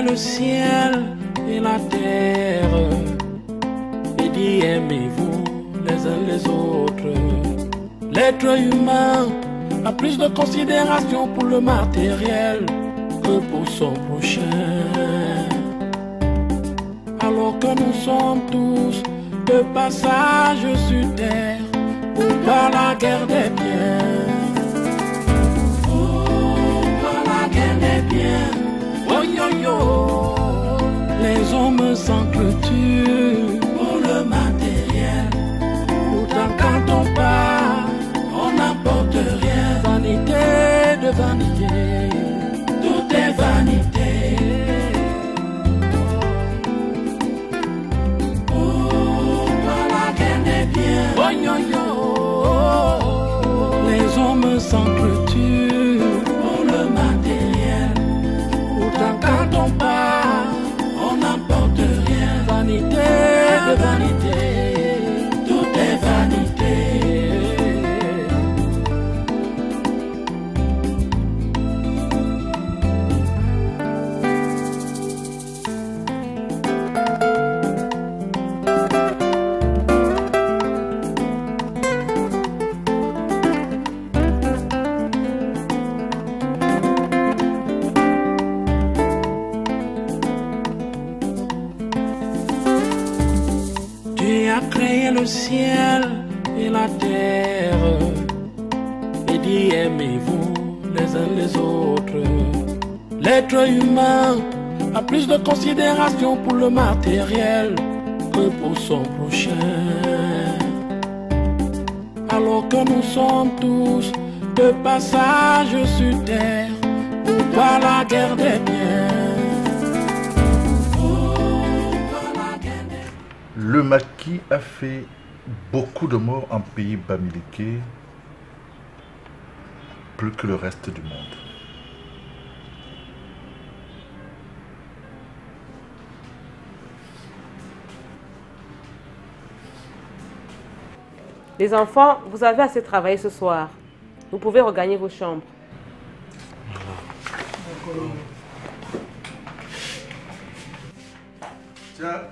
le ciel et la terre et dit aimez-vous les uns les autres. L'être humain a plus de considération pour le matériel que pour son prochain. Alors que nous sommes tous de passage sur terre pour pas la guerre des biens. Pour la guerre des biens. Oh yo yo. Les hommes s'entretuent pour le matériel. Pourtant quand on part, on n'apporte rien. Vanité de vanité, tout est vanité. Pour la guerre des biens. Oh yo yo. Les hommes s'entretuent pour le matériel. Pourtant quand on part, on n'apporte rien. Vanité de vanité, tout est vanité. Tu as créé le ciel et la terre et dit aimez-vous les uns les autres. L'être humain a plus de considération pour le matériel que pour son prochain. Alors que nous sommes tous de passage sur terre pour pas la guerre des biens. Le maquis a fait beaucoup de morts en pays bamileke, plus que le reste du monde. Les enfants, vous avez assez travaillé ce soir. Vous pouvez regagner vos chambres. Tiens,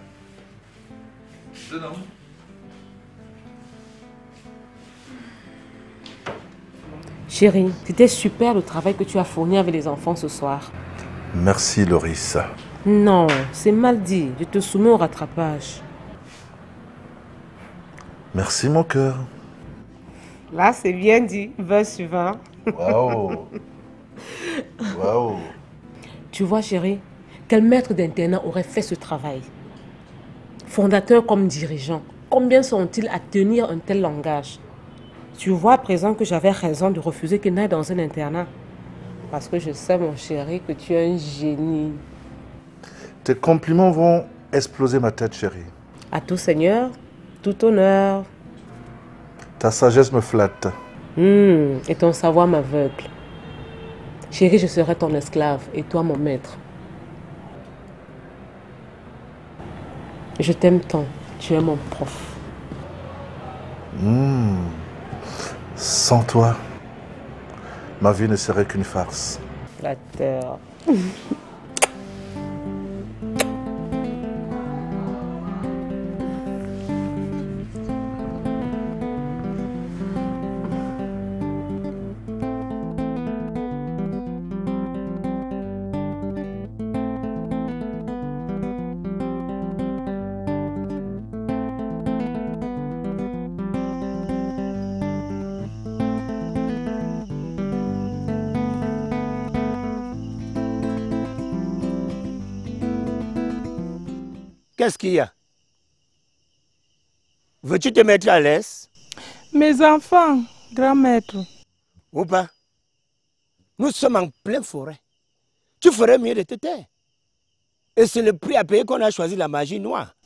jeune homme. Chérie, c'était super le travail que tu as fourni avec les enfants ce soir. Merci, Loris. Non, c'est mal dit. Je te soumets au rattrapage. Merci, mon cœur. Là, c'est bien dit. Verse suivant. Waouh. Waouh. Tu vois, chérie, quel maître d'internat aurait fait ce travail? Fondateur comme dirigeant, combien sont-ils à tenir un tel langage? Tu vois à présent que j'avais raison de refuser qu'il n'aille dans un internat. Parce que je sais, mon chéri, que tu es un génie. Tes compliments vont exploser ma tête, chérie. À tout seigneur, tout honneur. Ta sagesse me flatte. Et ton savoir m'aveugle. Chérie, je serai ton esclave et toi mon maître. Je t'aime tant. Tu es mon prof. Sans toi, ma vie ne serait qu'une farce. La terre. Qu'est-ce qu'il y a? Veux-tu te mettre à l'aise? Mes enfants, grand maître. Ou pas? Nous sommes en pleine forêt. Tu ferais mieux de te taire. Et c'est le prix à payer qu'on a choisi la magie noire.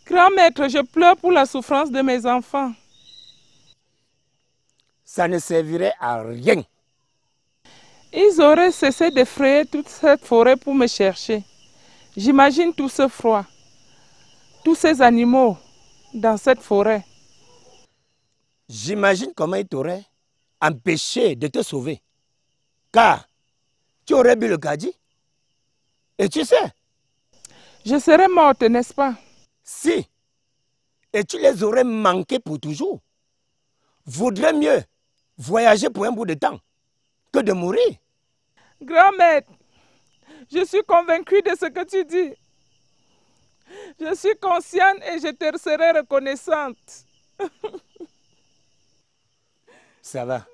Grand maître, je pleure pour la souffrance de mes enfants. Ça ne servirait à rien. Ils auraient cessé d'effrayer toute cette forêt pour me chercher. J'imagine tout ce froid, tous ces animaux dans cette forêt. J'imagine comment ils t'auraient empêché de te sauver. Car tu aurais bu le gadi Et tu sais? Je serais morte, n'est-ce pas? Si. Et tu les aurais manqués pour toujours. Vaudrait mieux voyager pour un bout de temps que de mourir. Grand-maître, je suis convaincue de ce que tu dis. Je suis consciente et je te serai reconnaissante. Ça va.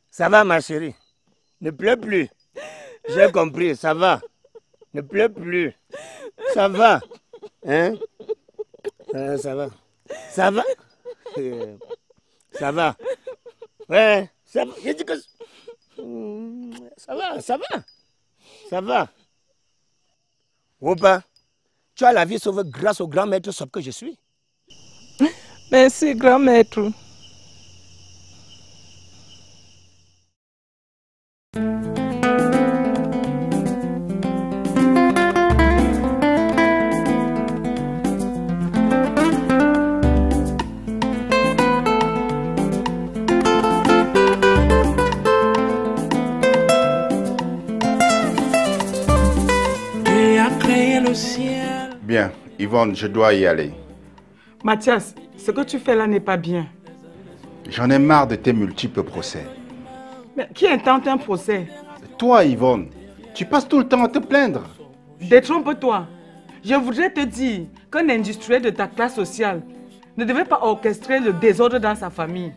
Ça va, ma chérie. Ne pleure plus. J'ai compris, ça va. Ne pleure plus. Ça va. Hein? Ça va. Ça va. Ça va. Ouais, ça va. J'ai dit que... Ça va, ça va. Ça va. Opa, tu as la vie sauvée grâce au grand maître Sop que je suis. Merci, grand maître. Bien, Yvonne, je dois y aller. Mathias, ce que tu fais là n'est pas bien. J'en ai marre de tes multiples procès. Mais qui intente un procès? Toi, Yvonne, tu passes tout le temps à te plaindre. Détrompe-toi. Je voudrais te dire qu'un industriel de ta classe sociale ne devait pas orchestrer le désordre dans sa famille.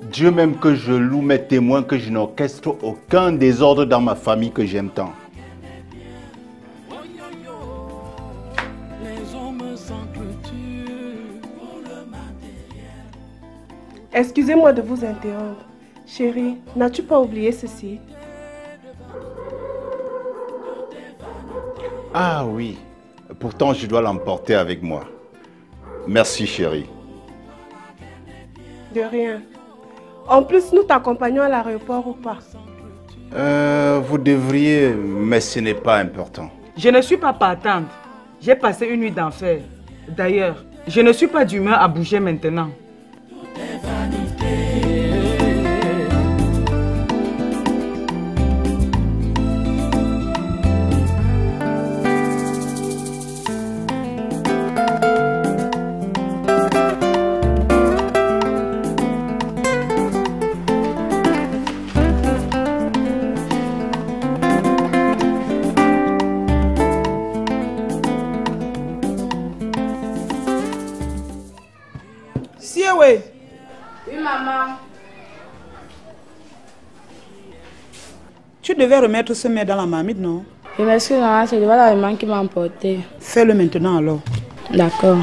Dieu même que je loue mes témoins que je n'orchestre aucun désordre dans ma famille que j'aime tant. Excusez-moi de vous interrompre. Chérie, n'as-tu pas oublié ceci? Ah oui, pourtant je dois l'emporter avec moi. Merci chérie. De rien. En plus, nous t'accompagnons à l'aéroport ou pas? Vous devriez, mais ce n'est pas important. Je ne suis pas partante. J'ai passé une nuit d'enfer. D'ailleurs, je ne suis pas d'humeur à bouger maintenant. Oui, maman. Tu devais remettre ce mets dans la marmite, non? Je m'excuse, maman, c'est le maman qui m'a emporté. Fais-le maintenant alors. D'accord.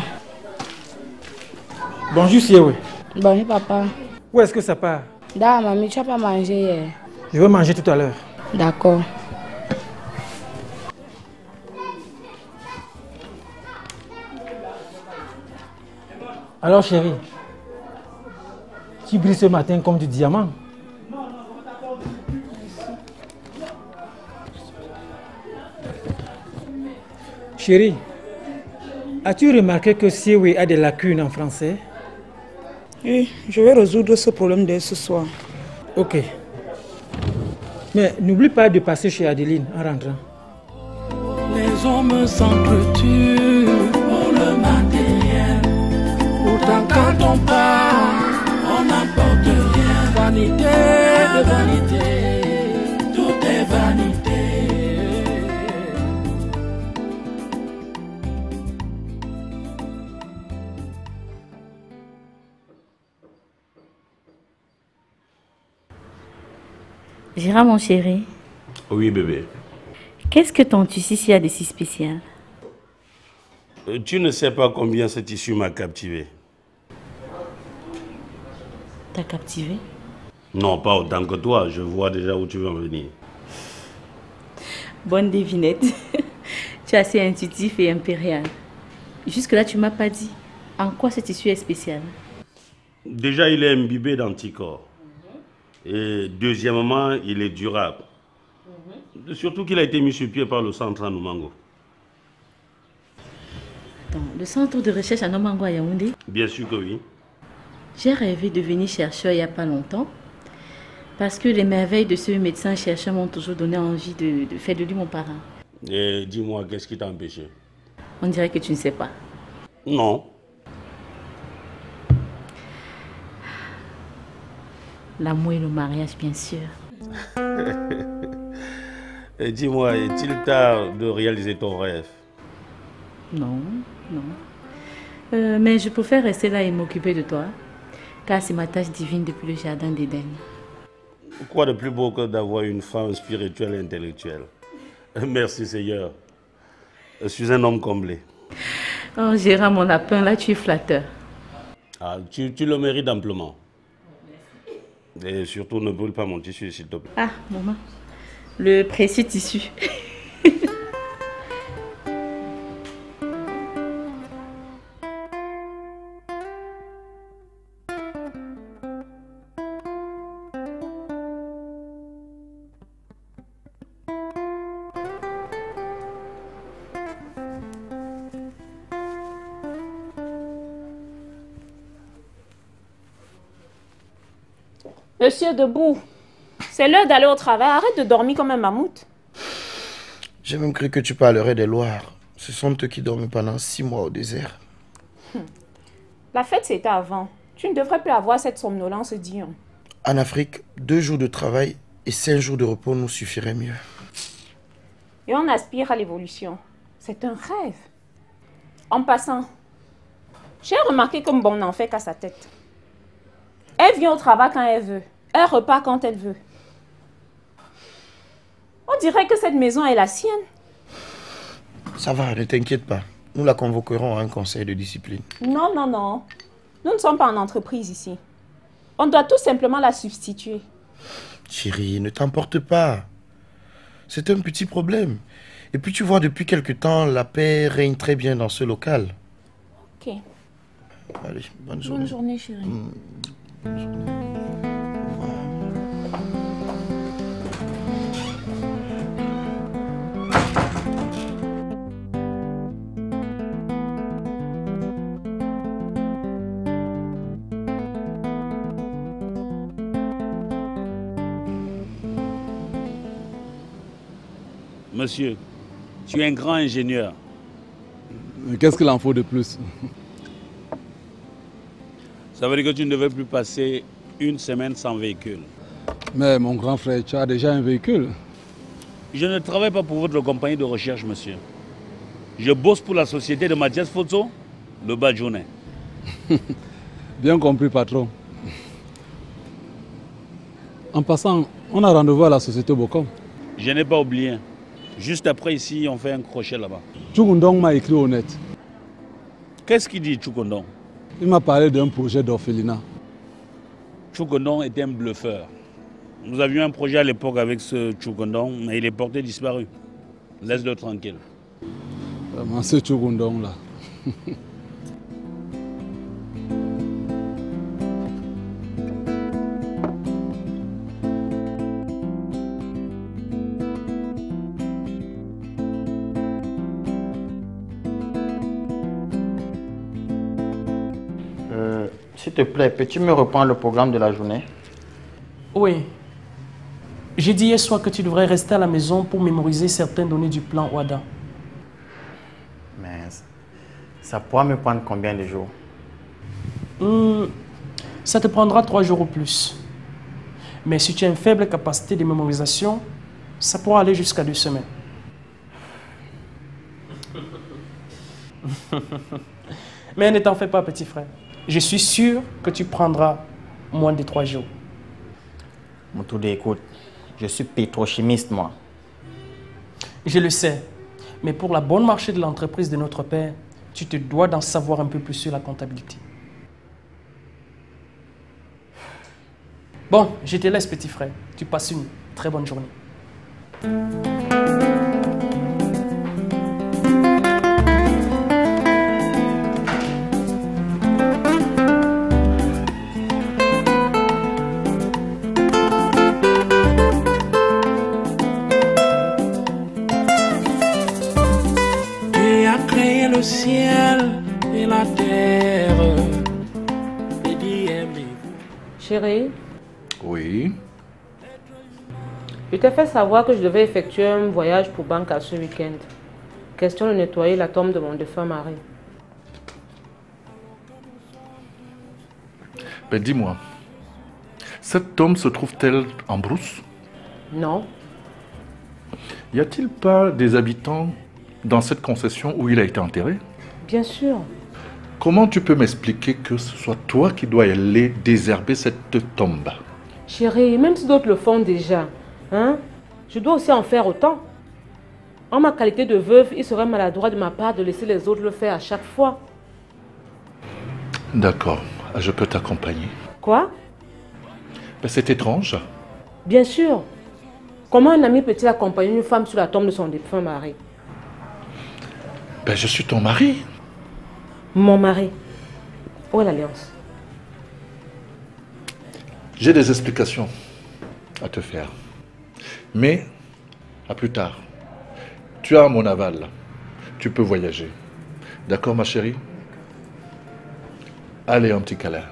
Bonjour, Siewe. Bonjour, papa. Où est-ce que ça part? Da, mamie, tu n'as pas mangé hier. Je vais manger tout à l'heure. D'accord. Alors, chérie, tu brilles ce matin comme du diamant. Chérie, as-tu remarqué que Siewe a des lacunes en français? Oui, je vais résoudre ce problème dès ce soir. Ok. Mais n'oublie pas de passer chez Adeline en rentrant. Les hommes s'entretuent pour le matériel. Pourtant quand on part, on n'apporte rien. Vanité de vanité, tout est vanité. Gérard, mon chéri. Oui, bébé. Qu'est-ce que ton tissu a de si spécial? Tu ne sais pas combien ce tissu m'a captivé. T'as captivé? Non, pas autant que toi. Je vois déjà où tu veux en venir. Bonne devinette. Tu es assez intuitif et impérial. Jusque-là, tu ne m'as pas dit en quoi ce tissu est spécial. Déjà, il est imbibé d'anticorps. Et deuxièmement, il est durable. Surtout qu'il a été mis sur pied par le centre à Noumango. Attends, le centre de recherche à Noumango à Yaoundé? Bien sûr que oui. J'ai rêvé de devenir chercheur il n'y a pas longtemps. Parce que les merveilles de ce médecin chercheur m'ont toujours donné envie de faire de lui mon parent. Et dis-moi, qu'est-ce qui t'a empêché? On dirait que tu ne sais pas. Non. L'amour et le mariage, bien sûr. Et dis-moi, est-il tard de réaliser ton rêve? Non, non. Mais je préfère rester là et m'occuper de toi, car c'est ma tâche divine depuis le jardin d'Éden. Quoi de plus beau que d'avoir une femme spirituelle et intellectuelle? Merci Seigneur. Je suis un homme comblé. Oh Gérard, mon lapin, là tu es flatteur. Ah, tu le mérites amplement. Et surtout ne brûle pas mon tissu s'il te plaît. Ah, maman. Le précieux tissu. Monsieur, debout. C'est l'heure d'aller au travail. Arrête de dormir comme un mammouth. J'ai même cru que tu parlerais des Loirs. Ce sont eux qui dorment pendant 6 mois au désert. La fête, c'était avant. Tu ne devrais plus avoir cette somnolence diurne. En Afrique, 2 jours de travail et 5 jours de repos nous suffiraient mieux. Et on aspire à l'évolution. C'est un rêve. En passant, j'ai remarqué comme bon n'en fait qu'à sa tête. Elle vient au travail quand elle veut. Elle repart quand elle veut. On dirait que cette maison est la sienne. Ça va, ne t'inquiète pas. Nous la convoquerons à un conseil de discipline. Non, non, non. Nous ne sommes pas en entreprise ici. On doit tout simplement la substituer. Chérie, ne t'emporte pas. C'est un petit problème. Et puis tu vois, depuis quelque temps, la paix règne très bien dans ce local. Ok. Allez, bonne journée. Bonne journée, chérie. Bonne journée. Monsieur, tu es un grand ingénieur. Mais qu'est-ce qu'il en faut de plus? Ça veut dire que tu ne devais plus passer une semaine sans véhicule. Mais mon grand frère, tu as déjà un véhicule. Je ne travaille pas pour votre compagnie de recherche, monsieur. Je bosse pour la société de Mathias Photo, le Badjournais. Bien compris, patron. En passant, on a rendez-vous à la société Bocom. Je n'ai pas oublié. Juste après ici, on fait un crochet là-bas. Chukundong m'a écrit au net. Qu'est-ce qu'il dit, Chukundong? Il m'a parlé d'un projet d'orphelinat. Chukundong était un bluffeur. Nous avions un projet à l'époque avec ce Chukundong, mais il est porté disparu. Laisse-le tranquille. Vraiment, ce Chukundong là. S'il te plaît, peux-tu me reprendre le programme de la journée? Oui. J'ai dit hier soir que tu devrais rester à la maison pour mémoriser certaines données du plan WADA. Mais ça pourra me prendre combien de jours? Ça te prendra 3 jours ou plus. Mais si tu as une faible capacité de mémorisation, ça pourra aller jusqu'à 2 semaines. Mais ne t'en fais pas, petit frère. Je suis sûr que tu prendras moins de 3 jours. Moutoudé, écoute, je suis pétrochimiste, moi. Je le sais. Mais pour la bonne marché de l'entreprise de notre père, tu te dois d'en savoir un peu plus sur la comptabilité. Bon, je te laisse, petit frère. Tu passes une très bonne journée. Le ciel et la terre. Et dit aimez-vous. Chérie? Oui. Je t'ai fait savoir que je devais effectuer un voyage pour Banca ce week-end. Question de nettoyer la tombe de mon défunt mari. Ben dis-moi, cette tombe se trouve-t-elle en brousse? Non. Y a-t-il pas des habitants dans cette concession où il a été enterré? Bien sûr. Comment tu peux m'expliquer que ce soit toi qui dois aller désherber cette tombe? Chérie, même si d'autres le font déjà, hein, je dois aussi en faire autant. En ma qualité de veuve, il serait maladroit de ma part de laisser les autres le faire à chaque fois. D'accord, je peux t'accompagner. Quoi? Ben, c'est étrange. Bien sûr. Comment un ami peut-il accompagner une femme sur la tombe de son défunt mari? Ben, je suis ton mari. Mon mari. Où est l'alliance? J'ai des explications à te faire. Mais, à plus tard. Tu as mon aval. Tu peux voyager. D'accord, ma chérie? Allez, un petit câlin.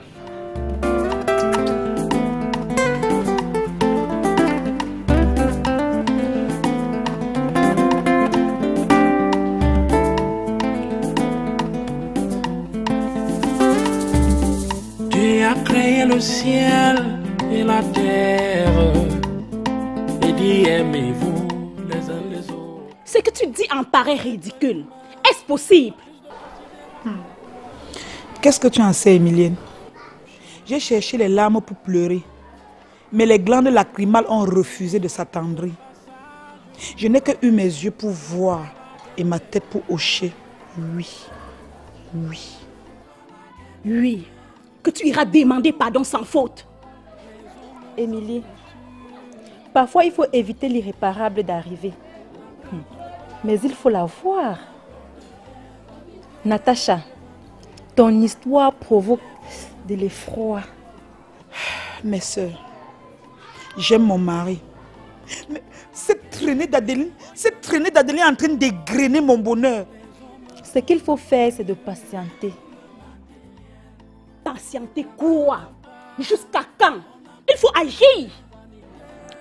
Tu as créé le ciel et la terre et dit aimez-vous les uns les autres. Ce que tu dis en paraît ridicule. Est-ce possible? Qu'est-ce que tu en sais, Emilienne? J'ai cherché les larmes pour pleurer, mais les glandes lacrymales ont refusé de s'attendrir. Je n'ai que eu mes yeux pour voir et ma tête pour hocher. Oui, oui. Oui, que tu iras demander pardon sans faute. Émilie, parfois il faut éviter l'irréparable d'arriver. Mais il faut la voir. Natacha, ton histoire provoque de l'effroi. Mes soeurs, j'aime mon mari. Mais cette traînée d'Adeline est en train d'égrener mon bonheur. Ce qu'il faut faire, c'est de patienter. Patienter quoi? Jusqu'à quand? Il faut agir.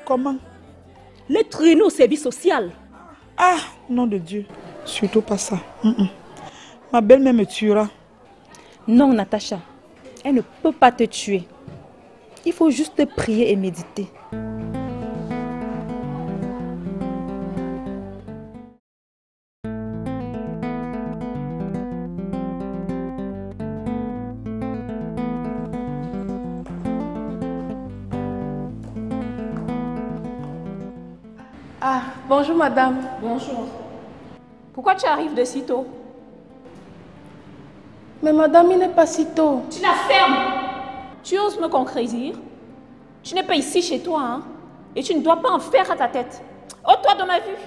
Comment? Les traîner au service social. Ah, nom de Dieu. Surtout pas ça. Ma belle-mère me tuera. Non, Natacha. Elle ne peut pas te tuer. Il faut juste prier et méditer. Ah, bonjour madame. Bonjour. Pourquoi tu arrives de si tôt? Mais madame, il n'est pas si tôt. Tu la fermes. Tu oses me concrétir? Tu n'es pas ici chez toi, hein? Et tu ne dois pas en faire à ta tête. Ôte-toi de ma vue.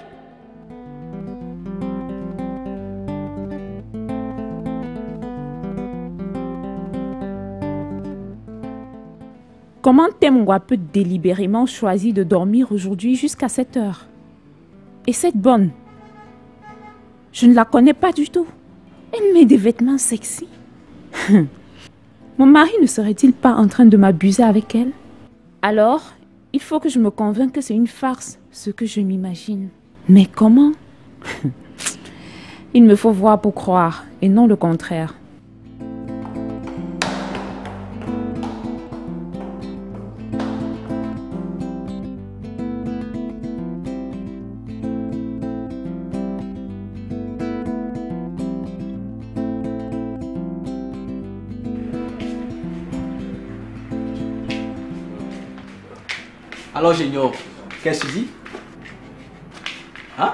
Comment Temwa peut délibérément choisir de dormir aujourd'hui jusqu'à 7 heures? Et cette bonne, je ne la connais pas du tout. Elle met des vêtements sexy. Mon mari ne serait-il pas en train de m'abuser avec elle? Alors, il faut que je me convainque que c'est une farce, ce que je m'imagine. Mais comment? Il me faut voir pour croire, et non le contraire. Alors, Génior, qu'est-ce que tu dis? Hein?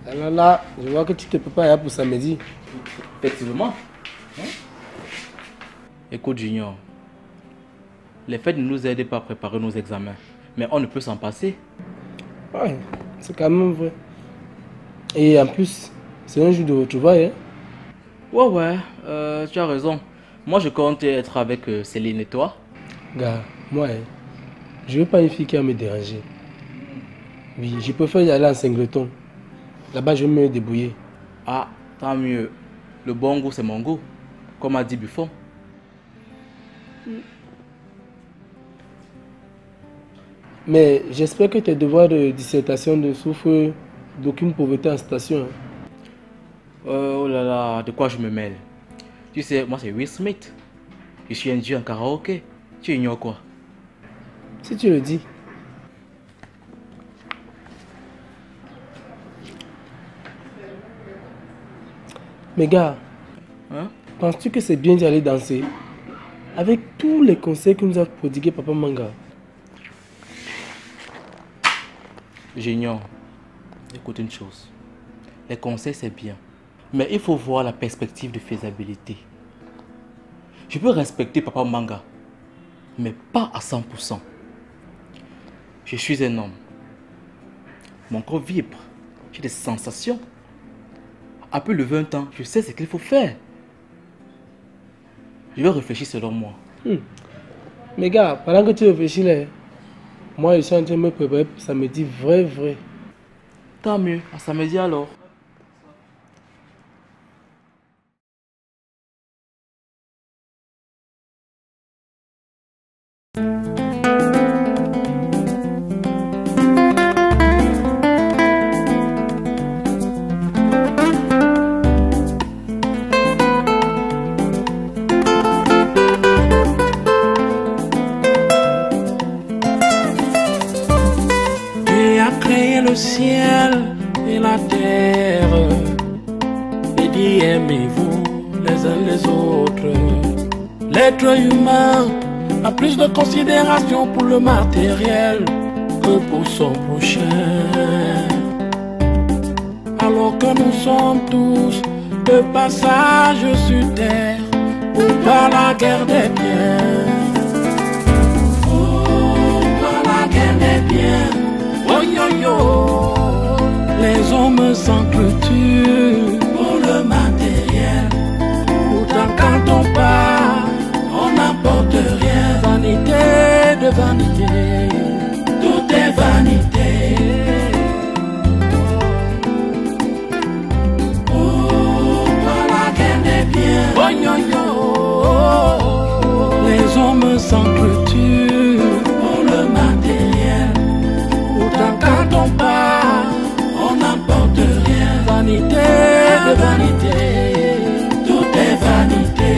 Alors là, je vois que tu te prépares pour samedi. Effectivement. Hein? Écoute, Junior, les fêtes ne nous aident pas à préparer nos examens, mais on ne peut s'en passer. Ouais, c'est quand même vrai. Et en plus, c'est un jour de retrouvailles. Hein? Ouais, tu as raison. Moi, je compte être avec Céline et toi. Gars, moi, je veux pas une fille qui va me déranger. Oui, je préfère y aller en singleton. Là-bas, je vais me débrouiller. Ah, tant mieux. Le bon goût, c'est mon goût, comme a dit Buffon. Mais j'espère que tes devoirs de dissertation ne souffrent d'aucune pauvreté en station. Oh là là, de quoi je me mêle? Tu sais, moi c'est Will Smith. Je suis un dieu en karaoké. Tu ignores quoi? Si tu le dis. Mais gars, hein? Penses-tu que c'est bien d'y aller danser? Avec tous les conseils que nous a prodigués Papa Manga. J'ignore. Écoute une chose. Les conseils c'est bien. Mais il faut voir la perspective de faisabilité. Je peux respecter Papa Manga. Mais pas à 100%. Je suis un homme. Mon corps vibre. J'ai des sensations. Après le 20 ans, je sais ce qu'il faut faire. Je vais réfléchir selon moi. Mais gars, pendant que tu réfléchis là, moi je suis en train de me préparer pour samedi vrai. Tant mieux, à samedi alors. Le ciel et la terre, et dit aimez-vous les uns les autres. L'être humain a plus de considération pour le matériel que pour son prochain. Alors que nous sommes tous de passage sur terre, ou par la guerre des biens, ou par la guerre des biens. Oh yo yo, les hommes s'entretuent pour le matériel. Pourtant quand on part, on n'apporte rien. Vanité de vanité, tout est vanité. Oh, par la guerre des biens. Oh yo yo, les hommes s'entretuent pour le matériel. Quand on part, on n'apporte rien. Vanité de vanité, tout est vanité.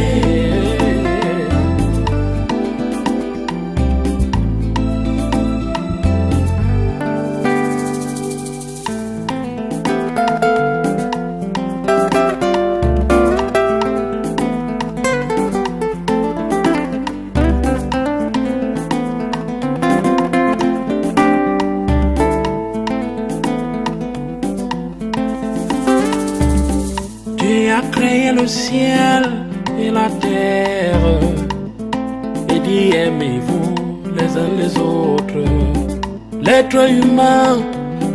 Créé le ciel et la terre, et dit aimez-vous les uns les autres. L'être humain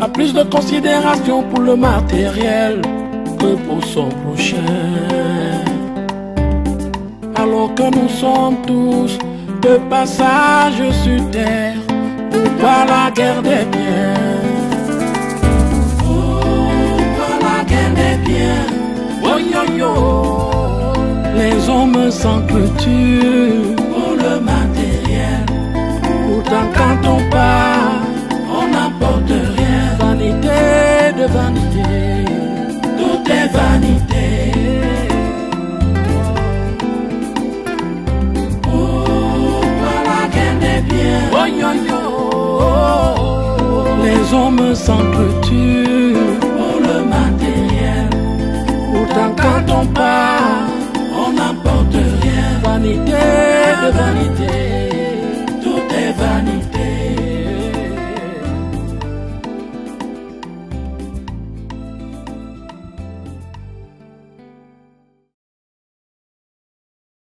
a plus de considération pour le matériel que pour son prochain. Alors que nous sommes tous de passage sur terre, ou par la guerre des biens, ou par la guerre des biens. Oh yo yo, les hommes s'entretuent pour le matériel. Pourtant quand on part, on n'apporte rien. Vanité de vanité, tout est vanité. Oh, par la guerre des biens. Oh yo yo, les hommes s'entretuent pour le matériel. Pourtant quand on part, on n'apporte rien. Vanité de vanité.